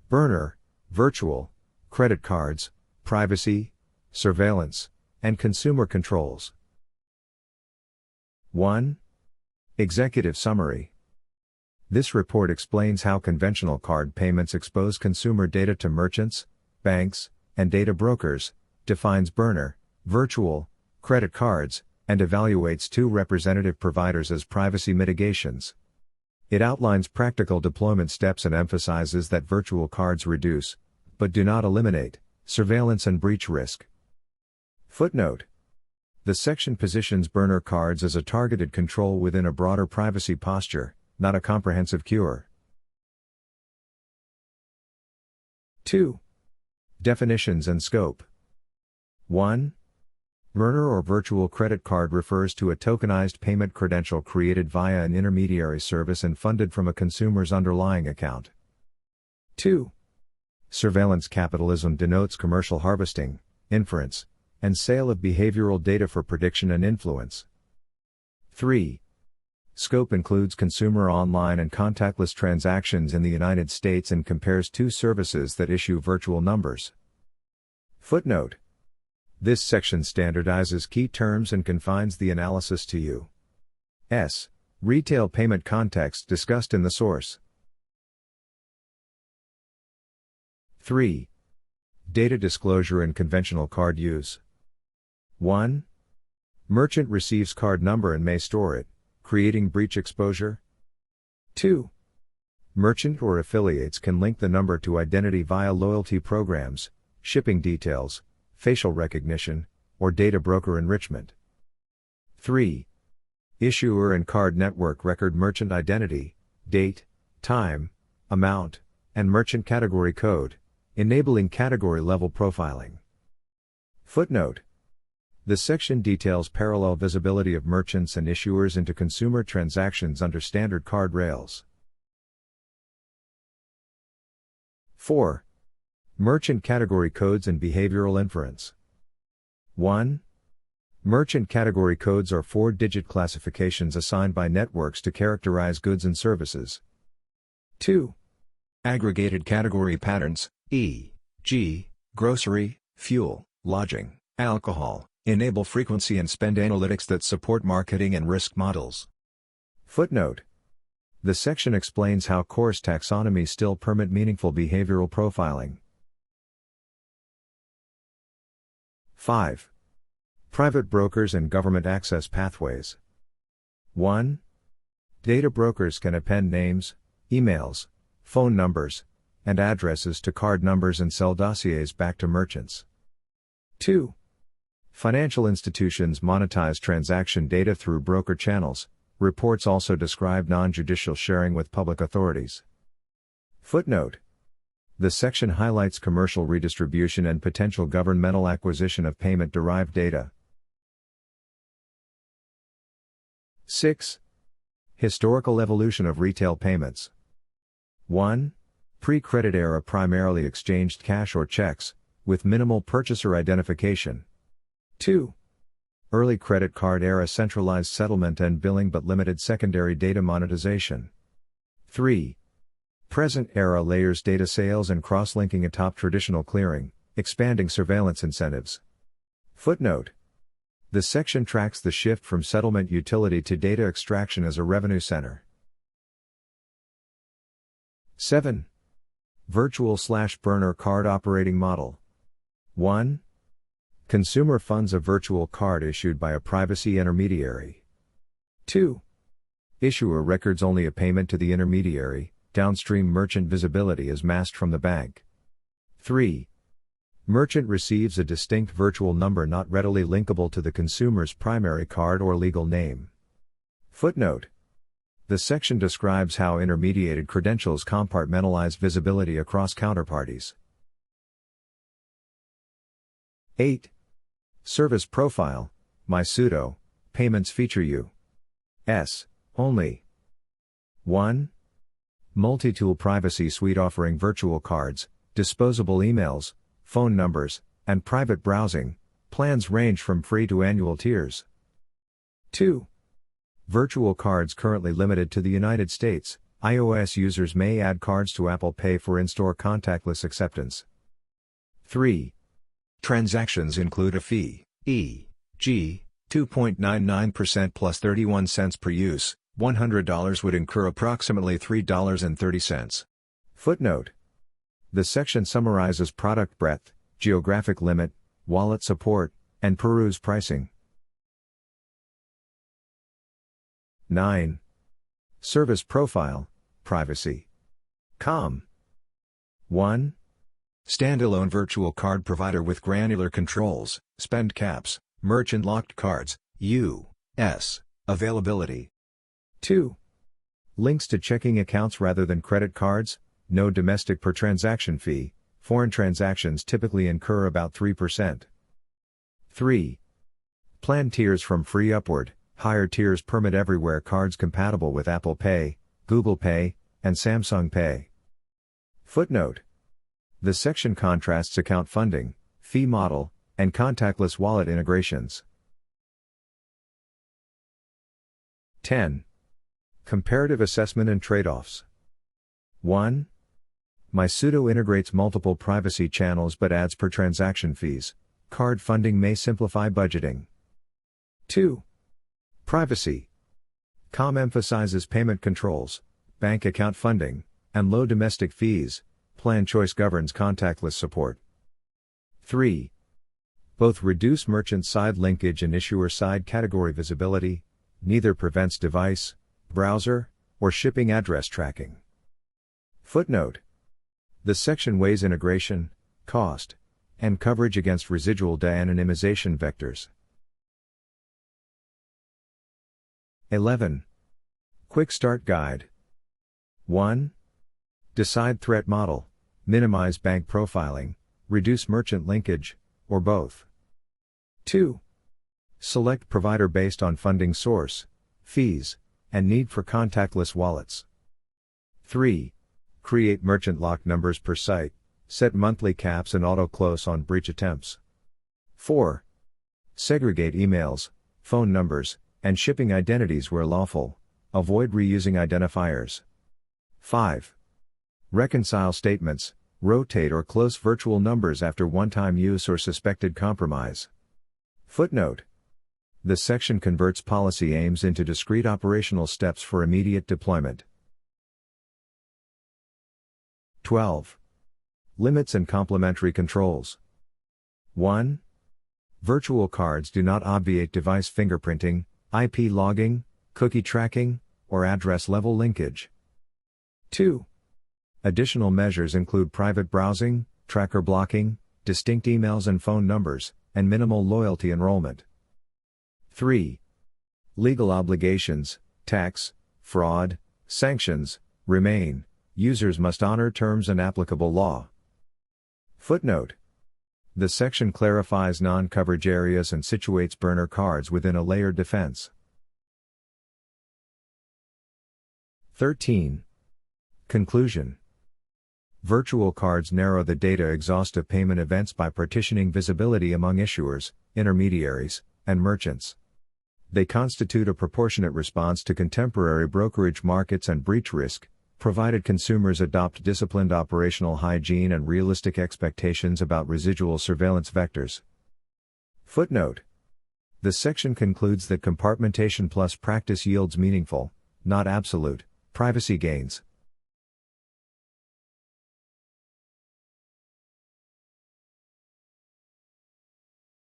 burner, virtual, credit cards, privacy, surveillance, and consumer controls. 1. Executive Summary. This report explains how conventional card payments expose consumer data to merchants, banks, and data brokers, defines burner, virtual, credit cards, and evaluates two representative providers as privacy mitigations. It outlines practical deployment steps and emphasizes that virtual cards reduce, but do not eliminate, surveillance and breach risk. Footnote. The section positions burner cards as a targeted control within a broader privacy posture, not a comprehensive cure. 2. Definitions and scope. 1. Burner or virtual credit card refers to a tokenized payment credential created via an intermediary service and funded from a consumer's underlying account. 2. Surveillance capitalism denotes commercial harvesting, inference, and sale of behavioral data for prediction and influence. 3. Scope includes consumer online and contactless transactions in the United States and compares two services that issue virtual numbers. Footnote. This section standardizes key terms and confines the analysis to U.S. retail payment context discussed in the source. 3. Data disclosure and conventional card use. 1. Merchant receives card number and may store it, creating breach exposure. 2. Merchant or affiliates can link the number to identity via loyalty programs, shipping details, facial recognition, or data broker enrichment. 3. Issuer and card network record merchant identity, date, time, amount, and merchant category code, enabling category-level profiling. Footnote. This section details parallel visibility of merchants and issuers into consumer transactions under standard card rails. 4. Merchant category codes and behavioral inference. 1. Merchant category codes are 4-digit classifications assigned by networks to characterize goods and services. 2. Aggregated category patterns, e.g., grocery, fuel, lodging, alcohol, enable frequency and spend analytics that support marketing and risk models. Footnote. The section explains how coarse taxonomies still permit meaningful behavioral profiling. 5. Private brokers and government access pathways. 1. Data brokers can append names, emails, phone numbers, and addresses to card numbers and sell dossiers back to merchants. 2. Financial institutions monetize transaction data through broker channels. Reports also describe non-judicial sharing with public authorities. Footnote. The section highlights commercial redistribution and potential governmental acquisition of payment-derived data. 6. Historical evolution of retail payments. 1. Pre-credit era primarily exchanged cash or checks, with minimal purchaser identification. 2. Early credit card era centralized settlement and billing but limited secondary data monetization. 3. Present era layers data sales and cross-linking atop traditional clearing, expanding surveillance incentives. Footnote. The section tracks the shift from settlement utility to data extraction as a revenue center. 7. Virtual/burner card operating model. 1. Consumer funds a virtual card issued by a privacy intermediary. 2. Issuer records only a payment to the intermediary, downstream merchant visibility is masked from the bank. 3. Merchant receives a distinct virtual number not readily linkable to the consumer's primary card or legal name. Footnote. The section describes how intermediated credentials compartmentalize visibility across counterparties. 8. Service profile, my pseudo, payments feature U.S. only. 1. Multi-tool privacy suite offering virtual cards, disposable emails, phone numbers, and private browsing. Plans range from free to annual tiers. 2. Virtual cards currently limited to the United States, iOS users may add cards to Apple Pay for in-store contactless acceptance. 3. Transactions include a fee, e.g., 2.99% plus 31 cents per use. $100 would incur approximately $3.30. Footnote. The section summarizes product breadth, geographic limit, wallet support, and peruse pricing. 9. Service profile, privacy. 1. Standalone virtual card provider with granular controls, spend caps, merchant locked cards, U.S. availability. 2. Links to checking accounts rather than credit cards, no domestic per transaction fee, foreign transactions typically incur about 3%. 3. Plan tiers from free upward, higher tiers permit everywhere cards compatible with Apple Pay, Google Pay, and Samsung Pay. Footnote. The section contrasts account funding, fee model, and contactless wallet integrations. 10. Comparative assessment and trade-offs. 1. MySudo integrates multiple privacy channels but adds per transaction fees. Card funding may simplify budgeting. 2. Privacy. Com emphasizes payment controls, bank account funding, and low domestic fees. Plan choice governs contactless support. 3. Both reduce merchant side linkage and issuer side category visibility. Neither prevents device, browser, or shipping address tracking. Footnote. The section weighs integration, cost, and coverage against residual de-anonymization vectors. 11. Quick Start Guide. 1. Decide threat model, minimize bank profiling, reduce merchant linkage, or both. 2. Select provider based on funding source, fees, and need for contactless wallets. 3. Create merchant lock numbers per site, set monthly caps and auto-close on breach attempts. 4. Segregate emails, phone numbers, and shipping identities where lawful, avoid reusing identifiers. 5. Reconcile statements, rotate or close virtual numbers after one-time use or suspected compromise. Footnote. The section converts policy aims into discrete operational steps for immediate deployment. 12. Limits and complementary controls. 1. Virtual cards do not obviate device fingerprinting, IP logging, cookie tracking, or address-level linkage. 2. Additional measures include private browsing, tracker blocking, distinct emails and phone numbers, and minimal loyalty enrollment. 3. Legal obligations, tax, fraud, sanctions, remain. Users must honor terms and applicable law. Footnote. The section clarifies non-coverage areas and situates burner cards within a layered defense. 13. Conclusion. Virtual cards narrow the data exhaust of payment events by partitioning visibility among issuers, intermediaries, and merchants. They constitute a proportionate response to contemporary brokerage markets and breach risk, provided consumers adopt disciplined operational hygiene and realistic expectations about residual surveillance vectors. Footnote. The section concludes that compartmentation plus practice yields meaningful, not absolute, privacy gains.